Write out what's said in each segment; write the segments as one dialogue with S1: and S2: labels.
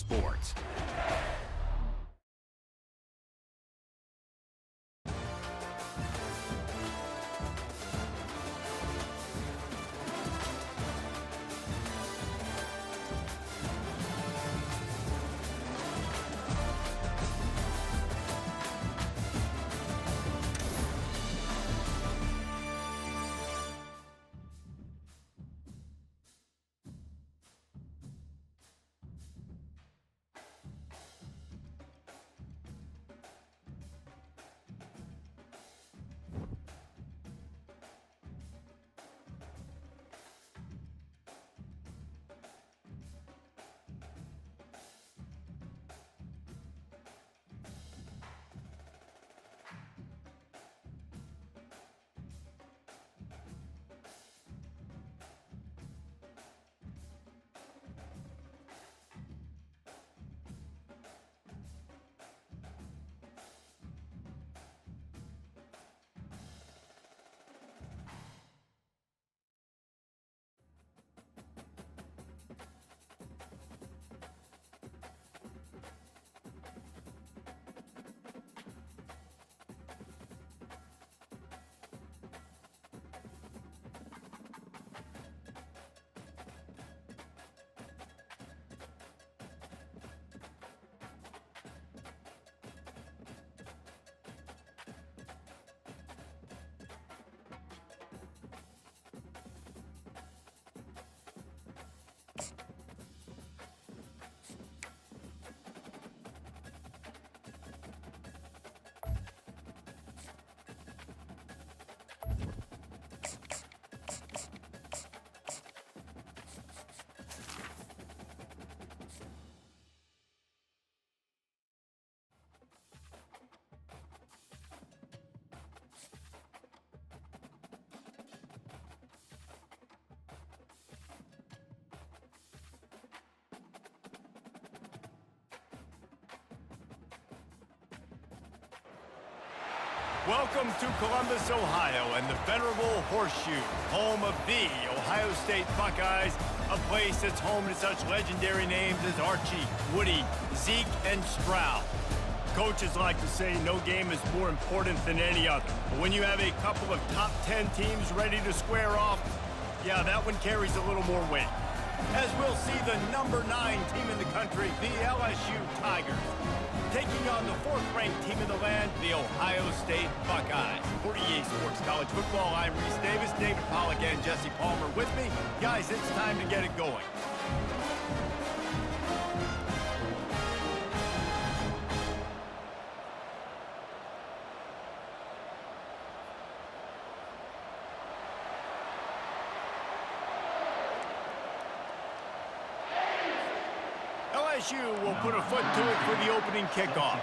S1: sports. Welcome to Columbus, Ohio, and the venerable Horseshoe, home of the Ohio State Buckeyes, a place that's home to such legendary names as Archie, Woody, Zeke, and Stroud. Coaches like to say no game is more important than any other. But when you have a couple of top 10 teams ready to square off, yeah, that one carries a little more weight. As we'll see the number 9 team in the country, the LSU Tigers, taking on the 4th-ranked team in the land, the Ohio State Buckeyes. For EA Sports College Football, I'm Reese Davis, David Pollack, and Jesse Palmer with me. Guys, it's time to get it going. LSU will put a foot to it for the opening kickoff.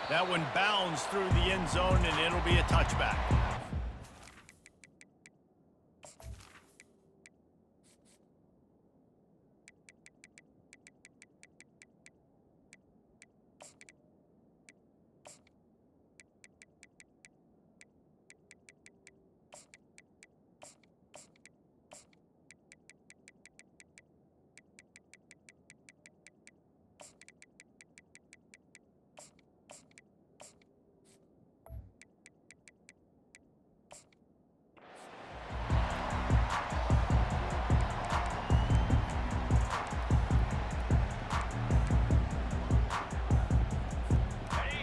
S1: That one bounds through the end zone, and it'll be a touchback.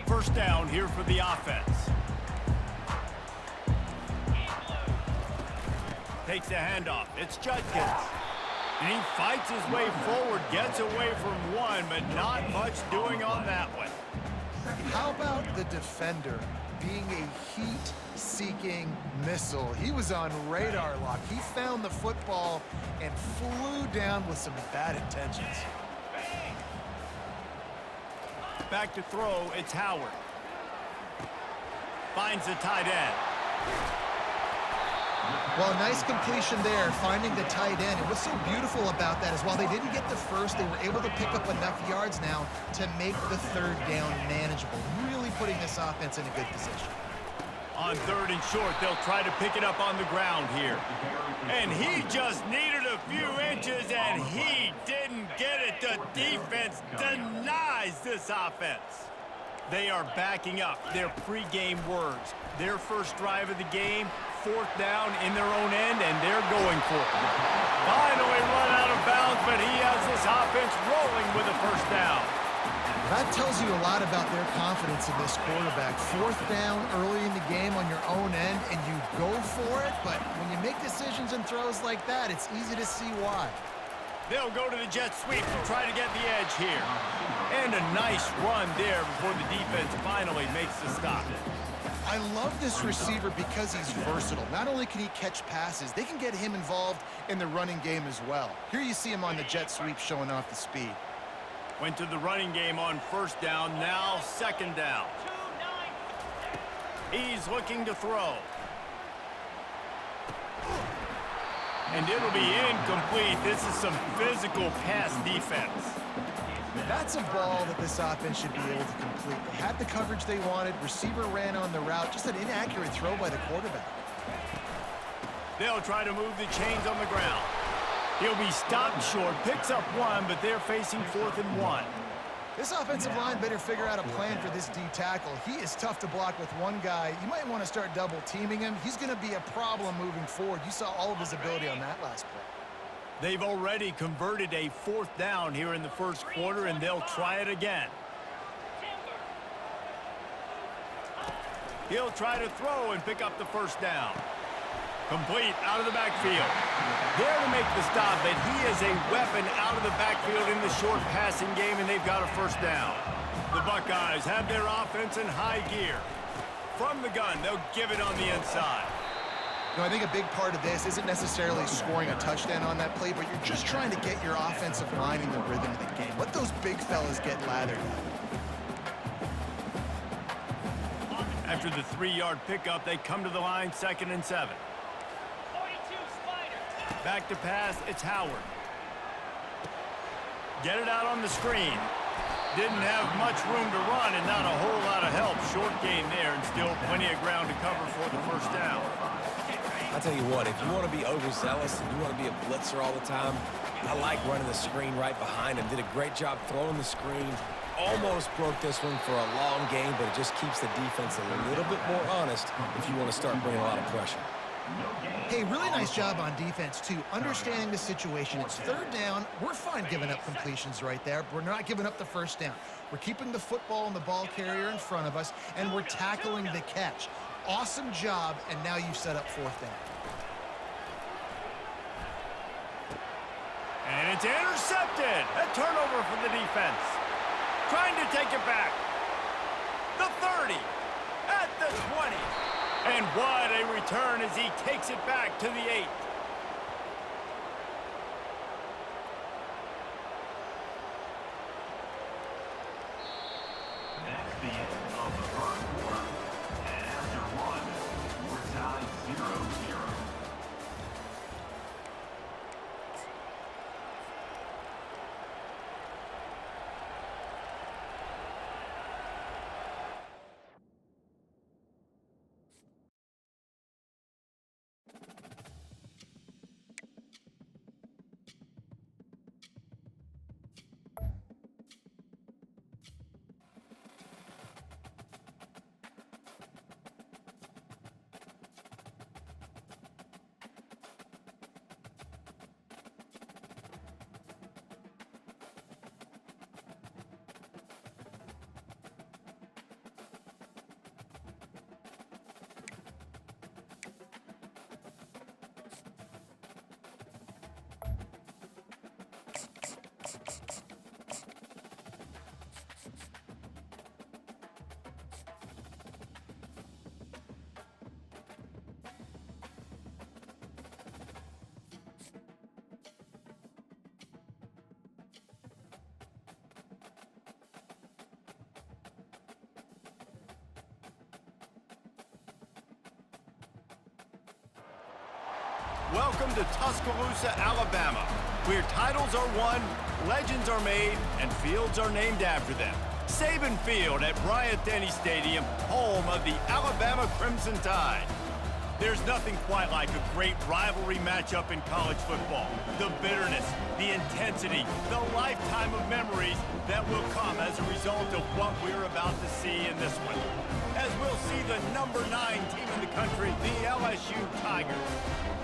S1: First down here for the offense. Takes a handoff. It's Judkins. And he fights his way forward, gets away from one, but not much doing on that one.
S2: How about the defender being a heat-seeking missile? He was on radar lock. He found the football and flew down with some bad intentions.
S1: Back to throw, it's Howard. Finds the tight end.
S2: Well, nice completion there, finding the tight end. And what's so beautiful about that is while they didn't get the first, they were able to pick up enough yards now to make the third down manageable, really putting this offense in a good position.
S1: On 3rd and short, they'll try to pick it up on the ground here. And he just needed a few inches, and he didn't get it. The defense denies this offense. They are backing up their pregame words. Their first drive of the game, 4th down in their own end, and they're going for it. Finally run out of bounds, but he has this offense rolling with a 1st down.
S2: That tells you a lot about their confidence in this quarterback. 4th down early in the game on your own end, and you go for it, but when you make decisions and throws like that, it's easy to see why.
S1: They'll go to the jet sweep to try to get the edge here. And a nice run there before the defense finally makes the stop.
S2: I love this receiver because he's versatile. Not only can he catch passes, they can get him involved in the running game as well. Here you see him on the jet sweep showing off the speed.
S1: Went to the running game on 1st down, now 2nd down. He's looking to throw. And it'll be incomplete. This is some physical pass defense.
S2: That's a ball that this offense should be able to complete. They had the coverage they wanted. Receiver ran on the route. Just an inaccurate throw by the quarterback.
S1: They'll try to move the chains on the ground. He'll be stopped short, picks up 1, but they're facing 4th and 1.
S2: This offensive line better figure out a plan for this D tackle. He is tough to block with one guy. You might want to start double teaming him. He's going to be a problem moving forward. You saw all of his ability on that last play.
S1: They've already converted a 4th down here in the 1st quarter, and they'll try it again. He'll try to throw and pick up the 1st down. Complete out of the backfield. There to make the stop, but he is a weapon out of the backfield in the short passing game, and they've got a 1st down. The Buckeyes have their offense in high gear. From the gun, they'll give it on the inside.
S2: I think a big part of this isn't necessarily scoring a touchdown on that play, but you're just trying to get your offensive line in the rhythm of the game. Let those big fellas get lathered.
S1: After the 3-yard pickup, they come to the line 2nd and 7. Back to pass, it's Howard. Get it out on the screen. Didn't have much room to run and not a whole lot of help. Short gain there and still plenty of ground to cover for the 1st down.
S3: I'll tell you what, if you want to be overzealous and you want to be a blitzer all the time, I like running the screen right behind him. Did a great job throwing the screen. Almost broke this one for a long game, but it just keeps the defense a little bit more honest if you want to start bringing a lot of pressure.
S2: Hey, really nice job on defense, too. Understanding the situation. It's 3rd down. We're fine giving up completions right there. We're not giving up the 1st down. We're keeping the football and the ball carrier in front of us, and we're tackling the catch. Awesome job, and now you've set up 4th down.
S1: And it's intercepted. A turnover for the defense. Trying to take it back. The 30. At the 20. And what a return as he takes it back to the 8.
S4: That's the end of the 1st quarter. And after 1, we're tied 0-0.
S1: Welcome to Tuscaloosa, Alabama, where titles are won, legends are made, and fields are named after them. Saban Field at Bryant-Denny Stadium, home of the Alabama Crimson Tide. There's nothing quite like a great rivalry matchup in college football. The bitterness, the intensity, the lifetime of memories that will come as a result of what we're about to see in this one. As we'll see the number 9 team in the country, the LSU Tigers,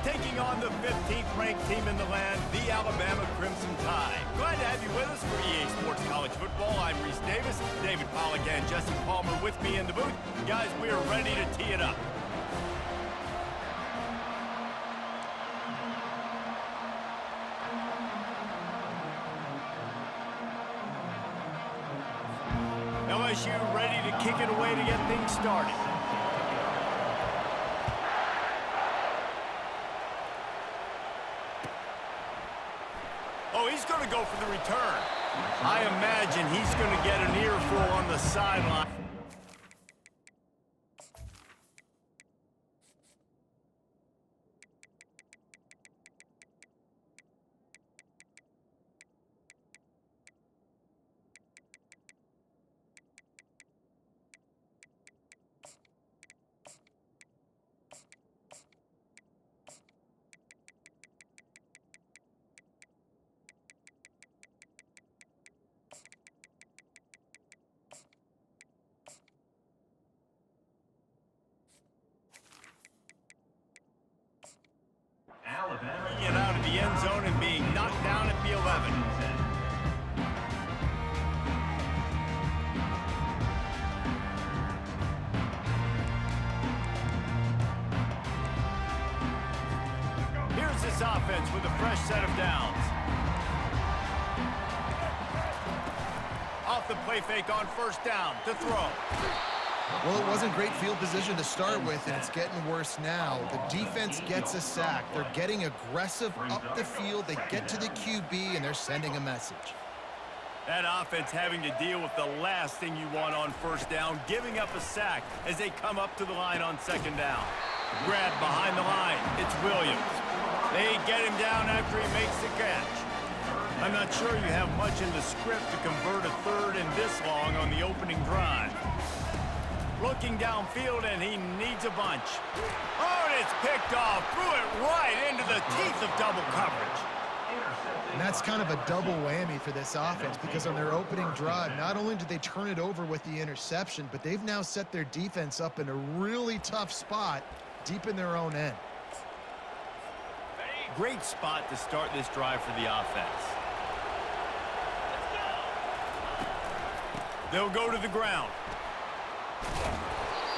S1: taking on the 15th ranked team in the land, the Alabama Crimson Tide. Glad to have you with us for EA Sports College Football. I'm Reese Davis, David Pollack and Jesse Palmer with me in the booth. Guys, we are ready to tee it up. LSU ready to kick it away to get things started. Oh, he's going to go for the return. I imagine he's going to get an earful on the sideline. Getting out of the end zone and being knocked down at the 11. Here's this offense with a fresh set of downs. Off the play fake on first down to throw.
S2: Well, it wasn't great field position to start with, and it's getting worse now. The defense gets a sack. They're getting aggressive up the field. They get to the QB, and they're sending a message.
S1: That offense having to deal with the last thing you want on first down, giving up a sack as they come up to the line on second down. Grab behind the line. It's Williams. They get him down after he makes the catch. I'm not sure you have much in the script to convert a third and this long on the opening drive. Looking downfield, and he needs a bunch. Oh, and it's picked off. Threw it right into the teeth of double coverage.
S2: And that's kind of a double whammy for this offense because on their opening drive, not only did they turn it over with the interception, but they've now set their defense up in a really tough spot deep in their own end.
S1: Great spot to start this drive for the offense. They'll go to the ground.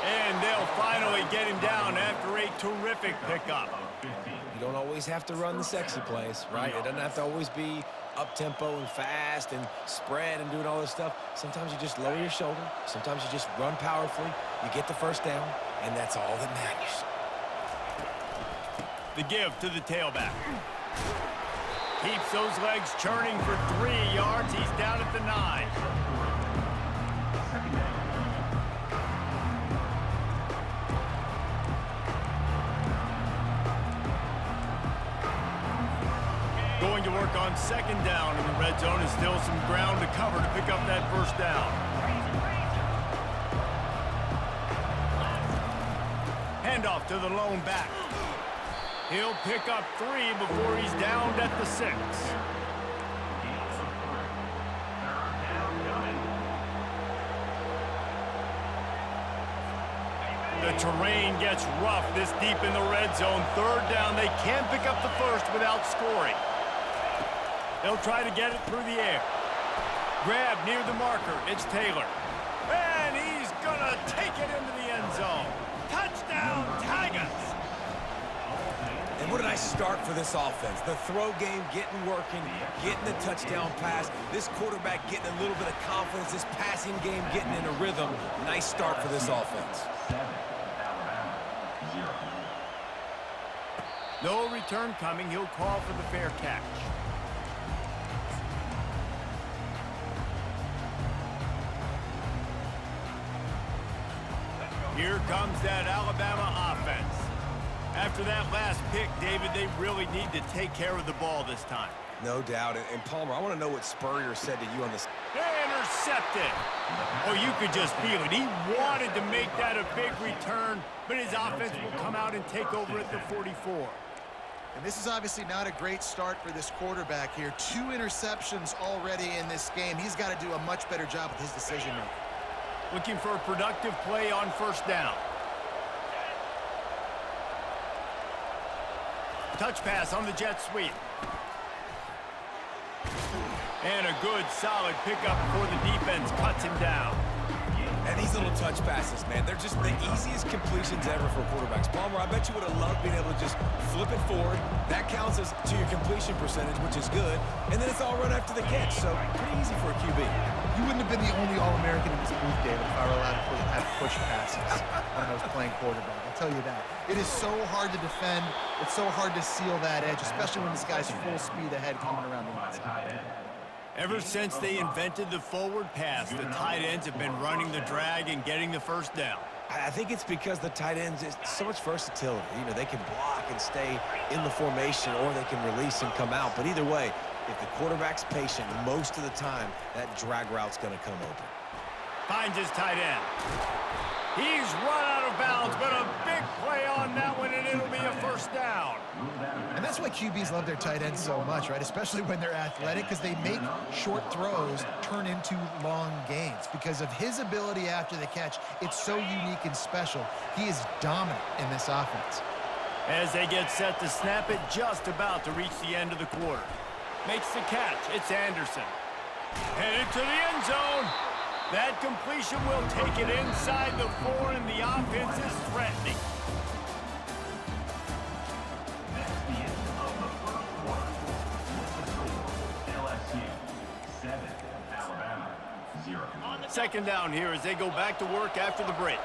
S1: And they'll finally get him down after a terrific pickup.
S3: You don't always have to run the sexy plays, right? It doesn't have to always be up-tempo and fast and spread and doing all this stuff. Sometimes you just lower your shoulder. Sometimes you just run powerfully. You get the first down, and that's all that matters.
S1: The give to the tailback. Keeps those legs churning for 3 yards. He's down at the 9. Going to work on second down in the red zone, and still some ground to cover to pick up that first down. Handoff to the lone back. He'll pick up 3 before he's downed at the 6. The terrain gets rough this deep in the red zone. Third down, they can't pick up the first without scoring. They'll try to get it through the air. Grab near the marker. It's Taylor. And he's going to take it into the end zone. Touchdown, Tigers!
S3: And what did I start for this offense? The throw game getting working, getting the touchdown pass. This quarterback getting a little bit of confidence. This passing game getting in a rhythm. Nice start for this offense.
S4: 7, Alabama, 0.
S1: No return coming. He'll call for the fair catch. Here comes that Alabama offense. After that last pick, David, they really need to take care of the ball this time.
S3: No doubt. And Palmer, I want to know what Spurrier said to you on this.
S1: Intercepted! intercepted. Oh, you could just feel it. He wanted to make that a big return, but his offense will come out and take over at the 44.
S2: And this is obviously not a great start for this quarterback here. 2 interceptions already in this game. He's got to do a much better job with his decision-making.
S1: Looking for a productive play on first down. Touch pass on the jet sweep. And a good, solid pickup before the defense cuts him down.
S3: And these little touch passes, man, they're just the easiest completions ever for quarterbacks. Palmer, I bet you would have loved being able to just flip it forward. That counts as to your completion percentage, which is good. And then it's all run after the catch, so pretty easy for a QB.
S2: You wouldn't have been the only All-American in this booth, David, if I were allowed to have push passes when I was playing quarterback. I'll tell you that. It is so hard to defend. It's so hard to seal that edge, especially when this guy's full speed ahead coming around the outside.
S1: Ever since they invented the forward pass, the tight ends have been running the drag and getting the first down.
S3: I think it's because the tight ends is so much versatility. You know, they can block and stay in the formation, or they can release and come out. But either way, if the quarterback's patient, most of the time, that drag route's going to come open.
S1: Finds his tight end. He's run out of bounds, but a big play on that one, and it'll be a first down.
S2: And that's why QBs love their tight ends so much, right? Especially when they're athletic, because they make short throws turn into long gains. Because of his ability after the catch, it's so unique and special. He is dominant in this offense.
S1: As they get set to snap it, just about to reach the end of the quarter. Makes the catch. It's Anderson. Headed to the end zone. That completion will take it inside the 4, and the offense is threatening.
S4: That's the end of the first quarter. LSU 7, Alabama 0.
S1: Second down here as they go back to work after the break.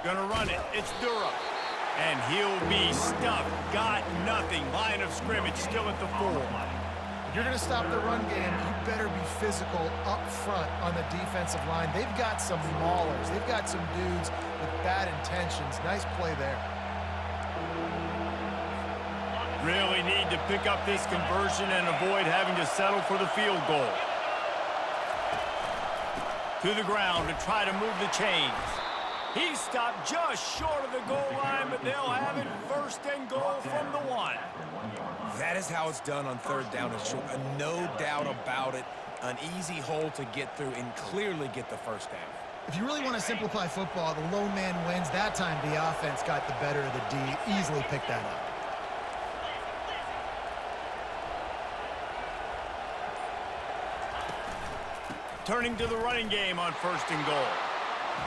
S1: Gonna run it. It's Durham. And he'll be stuffed. Got nothing. Line of scrimmage still at the 4.
S2: If you're going to stop the run game, you better be physical up front on the defensive line. They've got some maulers. They've got some dudes with bad intentions. Nice play there.
S1: Really need to pick up this conversion and avoid having to settle for the field goal. To the ground to try to move the chains. He stopped just short of the goal line, but they'll have it first and goal from the 1.
S3: That is how it's done on third down and short. No doubt about it. An easy hole to get through and clearly get the first down.
S2: If you really want to simplify football, the low man wins. That time the offense got the better of the D. Easily picked that up.
S1: Turning to the running game on first and goal.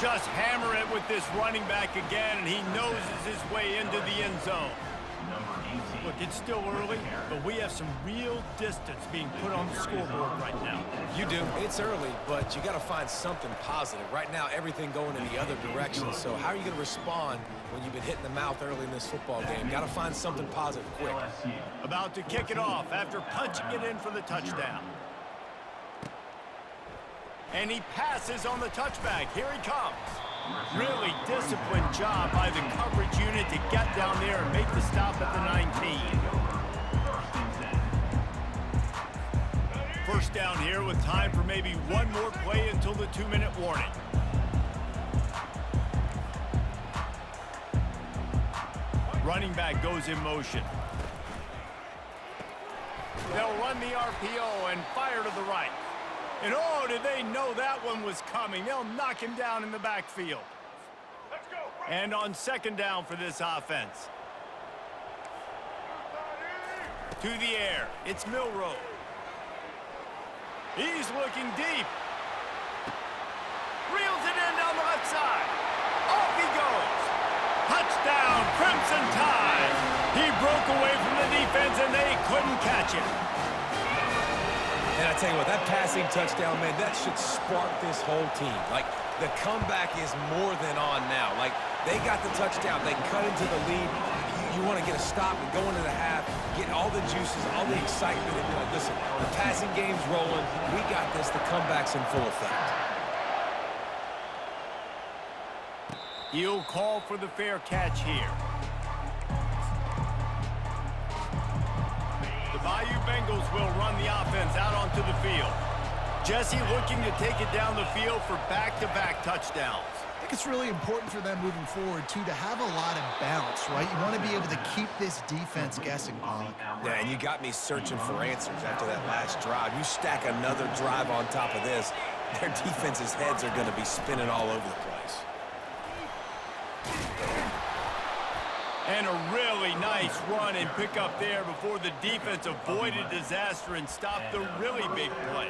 S1: Just hammer it with this running back again, and he noses his way into the end zone. Look, it's still early, but we have some real distance being put on the scoreboard right now.
S3: You do. It's early, but you got to find something positive. Right now, everything going in the other direction. So how are you going to respond when you've been hit in the mouth early in this football game? Got to find something positive quick.
S1: About to kick it off after punching it in for the touchdown. And he passes on the touchback. Here he comes. Really disciplined job by the coverage unit to get down there and make the stop at the 19. First down here with time for maybe one more play until the 2-minute warning. Running back goes in motion. They'll run the RPO and fire to the right. And oh, did they know that one was coming. They'll knock him down in the backfield. Let's go. And on second down for this offense. To the air. It's Milroe. He's looking deep. Reels it in down the left side. Off he goes. Touchdown, Crimson Tide. He broke away from the defense and they couldn't catch him.
S3: And I tell you what, that passing touchdown, man, that should spark this whole team. Like, the comeback is more than on now. Like, they got the touchdown. They cut into the lead. You want to get a stop and go into the half, get all the juices, all the excitement, and be like, listen, the passing game's rolling. We got this. The comeback's in full effect.
S1: He'll call for the fair catch here. Bayou Bengals will run the offense out onto the field. Jesse looking to take it down the field for back-to-back touchdowns.
S2: I think it's really important for them moving forward, too, to have a lot of bounce, right? You want to be able to keep this defense guessing, Pollock.
S3: Yeah, and you got me searching for answers after that last drive. You stack another drive on top of this, their defense's heads are going to be spinning all over the place.
S1: And a really nice run and pick up there before the defense avoided disaster and stopped the really big play.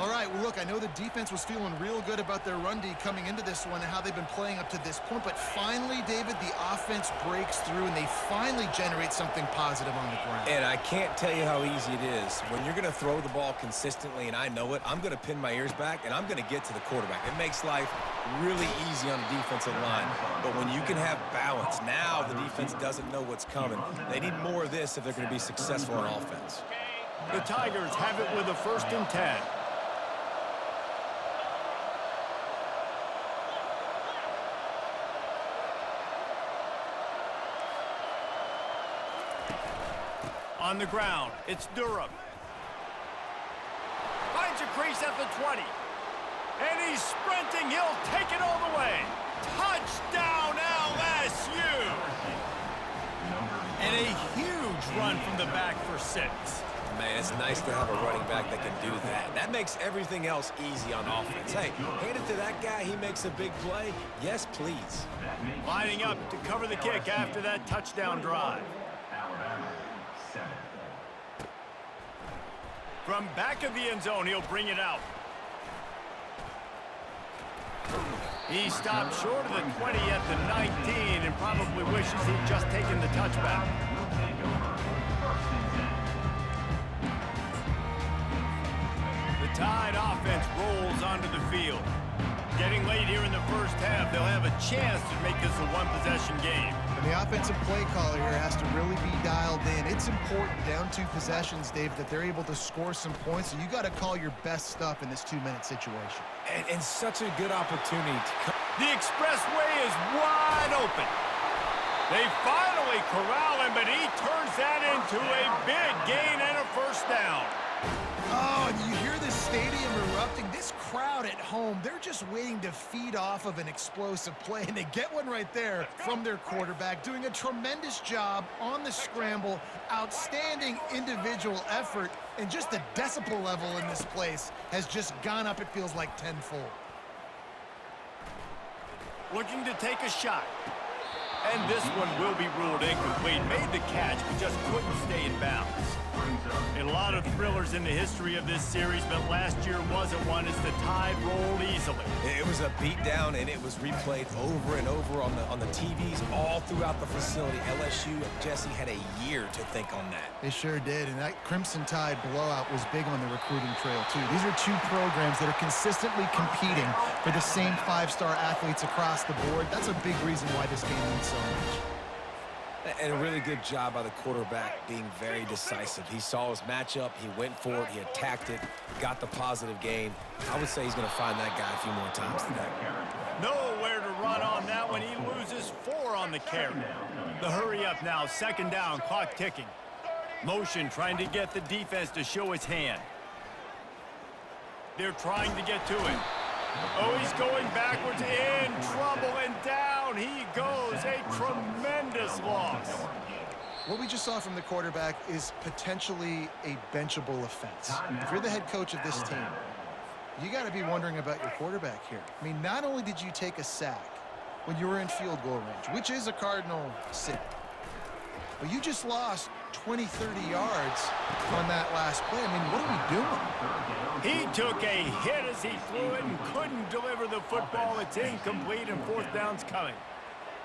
S2: All right, well, look, I know the defense was feeling real good about their run D coming into this one and how they've been playing up to this point, but finally, David, the offense breaks through and they finally generate something positive on the ground.
S3: And I can't tell you how easy it is. When you're going to throw the ball consistently, and I know it, I'm going to pin my ears back, and I'm going to get to the quarterback. It makes life really easy on the defensive line. But when you can have balance, now the defense doesn't know what's coming. They need more of this if they're going to be successful on offense.
S1: The Tigers have it with a 1st and 10. On the ground, it's Durham. Finds a crease at the 20. And he's sprinting. He'll take it all the way. Touchdown, LSU! And a huge run from the back for 6.
S3: Man, it's nice to have a running back that can do that. That makes everything else easy on offense. Hey, hand it to that guy. He makes a big play. Yes, please.
S1: Lining up to cover the kick after that touchdown drive. From back of the end zone, he'll bring it out. He stopped short of the 20 at the 19 and probably wishes he'd just taken the touchback. The Tide offense rolls onto the field. Getting late here in the first half, they'll have a chance to make this a one-possession game.
S2: And the offensive play caller here has to really be dialed in. It's important down 2 possessions, Dave, that they're able to score some points. So you got to call your best stuff in this 2-minute situation.
S3: And such a good opportunity to come.
S1: The expressway is wide open. They finally corral him, but he turns that into a big gain and a 1st down.
S2: Oh, and you hear this stadium erupting. This crowd at home, they're just waiting to feed off of an explosive play, and they get one right there from their quarterback, doing a tremendous job on the scramble, outstanding individual effort, and just the decibel level in this place has just gone up, it feels like, tenfold. Looking to take a shot. And this one will be ruled incomplete. Made the catch, but just couldn't stay in bounds. A lot of thrillers in the history of this series, but last year wasn't one as the Tide rolled easily.
S3: It was a beatdown, and it was replayed over and over on the TVs all throughout the facility. LSU and Jesse had a year to think on that.
S2: They sure did, and that Crimson Tide blowout was big on the recruiting trail, too. These are 2 programs that are consistently competing for the same 5-star athletes across the board. That's a big reason why this game means so much.
S3: And a really good job by the quarterback being very decisive. He saw his matchup, he went for it, he attacked it, got the positive gain. I would say he's going to find that guy a few more times today.
S1: Nowhere to run on that one. He loses 4 on the carry. The hurry up now, 2nd down, clock ticking. Motion trying to get the defense to show his hand. They're trying to get to him. Oh, he's going backwards, in trouble, and down he goes. A tremendous loss. What we just saw from the quarterback is potentially a benchable offense. If you're the head coach of this team, you got to be wondering about your quarterback here. I mean, not only did you take a sack when you were in field goal range, which is a cardinal sin, but you just lost 20, 30 yards on that last play. I mean, what are we doing? He took a hit as he threw it and couldn't deliver the football. It's incomplete, and 4th down's coming.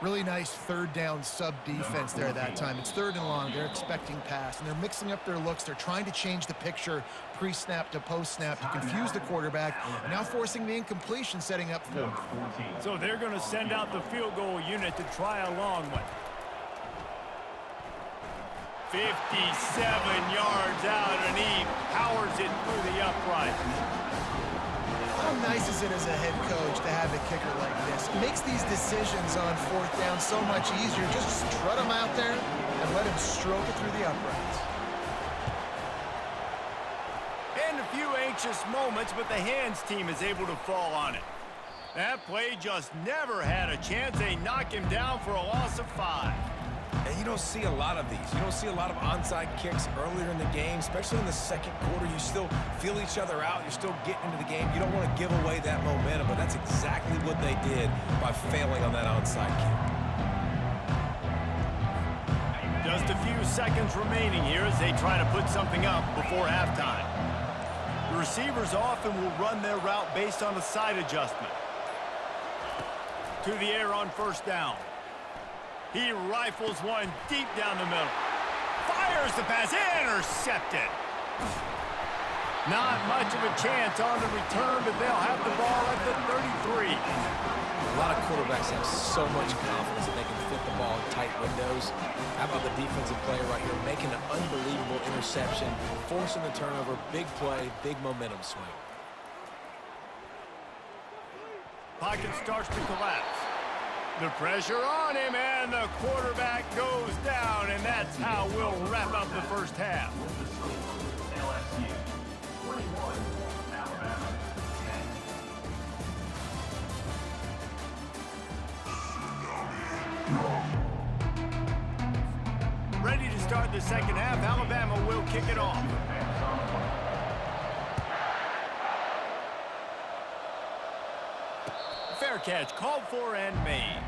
S1: Really nice 3rd down sub-defense there that time. It's 3rd and long. They're expecting pass, and they're mixing up their looks. They're trying to change the picture pre-snap to post-snap to confuse the quarterback, now forcing the incompletion, setting up 4th. So they're going to send out the field goal unit to try a long one. 57 yards out, and he powers it through the upright. How nice is it as a head coach to have a kicker like this? It makes these decisions on 4th down so much easier. Just strut him out there and let him stroke it through the uprights. a few anxious moments, but the hands team is able to fall on it. That play just never had a chance. They knock him down for a loss of 5.
S3: And you don't see a lot of these. You don't see a lot of onside kicks earlier in the game, especially in the second quarter. You still feel each other out. You're still getting into the game. You don't want to give away that momentum, but that's exactly what they did by failing on that onside kick.
S1: Just a few seconds remaining here as they try to put something up before halftime. The receivers often will run their route based on a side adjustment. To the air on first down. He rifles one deep down the middle. Fires the pass, intercepted. Not much of a chance on the return, but they'll have the ball at the 33.
S3: A lot of quarterbacks have so much confidence that they can fit the ball in tight windows. How about the defensive player right here making an unbelievable interception, forcing the turnover, big play, big momentum swing.
S1: Pocket starts to collapse. The pressure on him, and the quarterback goes down, and that's how we'll wrap up the first half.
S4: LSU 21, Alabama 10.
S1: Ready to start the second half. Alabama will kick it off. Fair catch called for and made.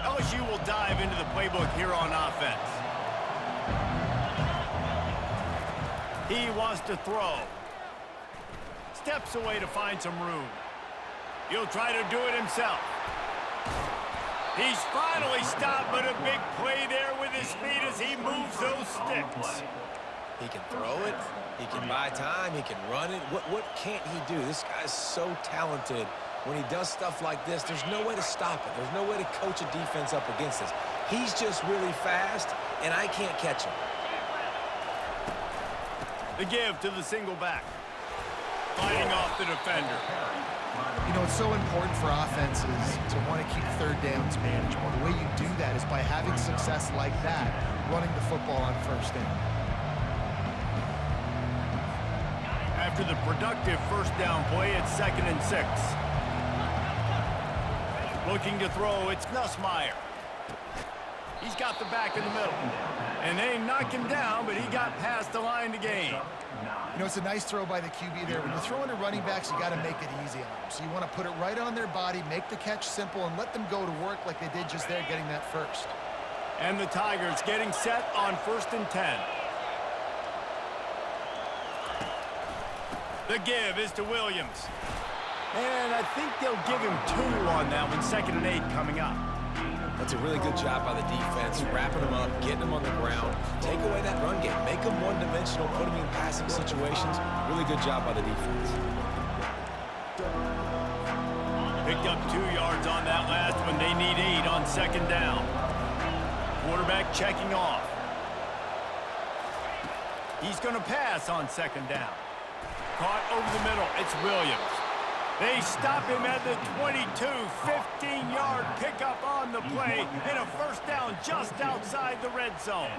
S1: LSU will dive into the playbook here on offense. He wants to throw. Steps away to find some room. He'll try to do it himself. He's finally stopped, but a big play there with his feet as he moves those sticks.
S3: He can throw it, he can buy time, he can run it. What can't he do? This guy's so talented. When he does stuff like this, there's no way to stop it. There's no way to coach a defense up against this. He's just really fast, and I can't catch him.
S1: The give to the single back. Fighting off the defender.
S2: You know, it's so important for offenses to want to keep third downs manageable. The way you do that is by having success like that, running the football on first down.
S1: After the productive first down play, it's 2nd and 6. Looking to throw, it's Nussmeier. He's got the back in the middle. And they knock him down, but he got past the line to gain.
S2: You know, it's a nice throw by the QB there. When you're throwing to running backs, you got to make it easy on them. So you want to put it right on their body, make the catch simple, and let them go to work like they did just there, getting that first.
S1: And the Tigers getting set on 1st and 10. The give is to Williams. And I think they'll give him 2 on that one. 2nd and 8 coming up.
S3: That's a really good job by the defense, wrapping them up, getting them on the ground. Take away that run game. Make them one-dimensional, put them in passing situations. Really good job by the defense.
S1: Picked up 2 yards on that last one. They need 8 on 2nd down. Quarterback checking off. He's going to pass on 2nd down. Caught over the middle. It's Williams. They stop him at the 22, 15-yard pickup on the play, and a first down just outside the red zone.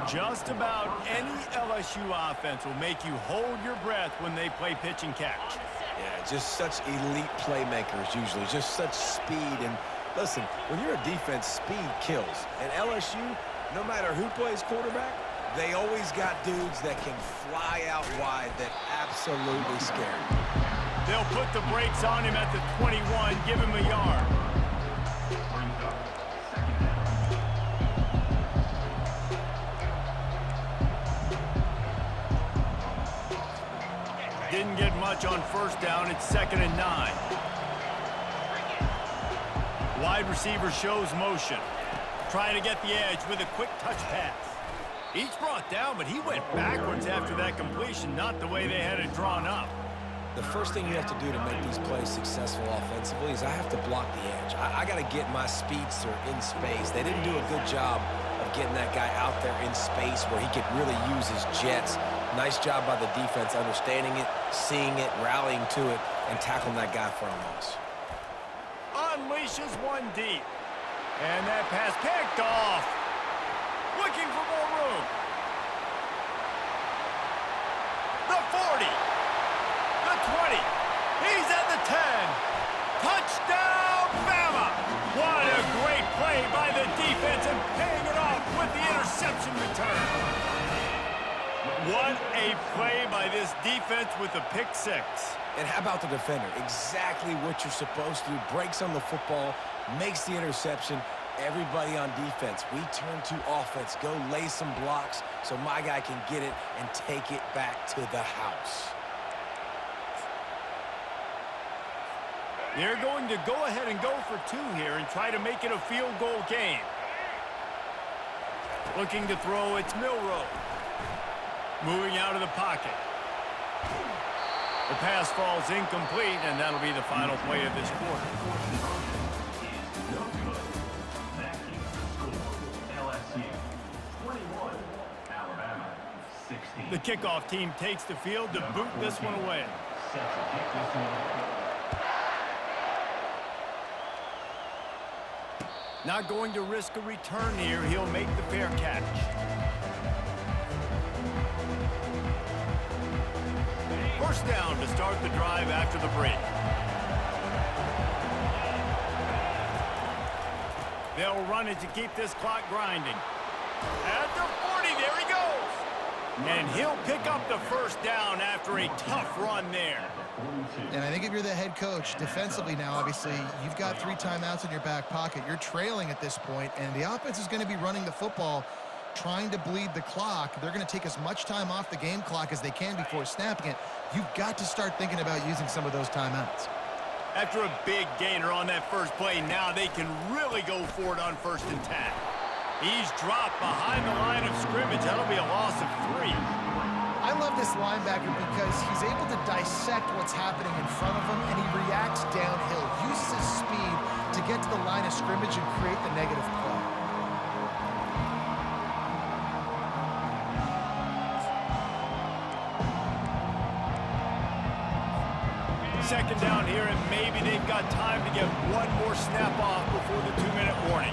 S1: Just about any LSU offense will make you hold your breath when they play pitch and catch.
S3: Yeah, just such elite playmakers usually, just such speed. And listen, when you're a defense, speed kills. And LSU, no matter who plays quarterback, they always got dudes that can fly out wide that absolutely scare you.
S1: They'll put the brakes on him at the 21, give him a yard. Didn't get much on first down. It's 2nd and 9. Wide receiver shows motion. Trying to get the edge with a quick touch pass. Each brought down, but he went backwards after that completion, not the way they had it drawn up.
S3: The first thing you have to do to make these plays successful offensively is I have to block the edge. I got to get my speedster in space. They didn't do a good job of getting that guy out there in space where he could really use his jets. Nice job by the defense understanding it, seeing it, rallying to it, and tackling that guy for a loss.
S1: Unleashes one deep. And that pass picked off. looking for more room. The 40. The 20. He's at the 10. Touchdown, Bama! What a great play by the defense and paying it off with the interception return. What a play by this defense with the pick six.
S3: And how about the defender? Exactly what you're supposed to do. Breaks on the football, makes the interception. Everybody on defense, we turn to offense. Go lay some blocks so my guy can get it and take it back to the house.
S1: They're going to go ahead and go for two here and try to make it a field goal game. Looking to throw, it's Milroe. Moving out of the pocket. The pass falls incomplete, and that'll be the final play of this quarter. The kickoff team takes the field to boot this one away. Not going to risk a return here. He'll make the fair catch. First down to start the drive after the break. They'll run it to keep this clock grinding. At the 40, there he goes. And he'll pick up the first down after a tough run there.
S2: And I think if you're the head coach, defensively now, obviously, you've got 3 timeouts in your back pocket. You're trailing at this point, and the offense is going to be running the football, trying to bleed the clock. They're going to take as much time off the game clock as they can before snapping it. You've got to start thinking about using some of those timeouts.
S1: After a big gainer on that first play, now they can really go for it on 1st and 10. He's dropped behind the line of scrimmage. That'll be a loss of 3.
S2: I love this linebacker because he's able to dissect what's happening in front of him, and he reacts downhill, uses his speed to get to the line of scrimmage and create the negative play.
S1: Second down here, and maybe they've got time to get one more snap off before the 2-minute warning.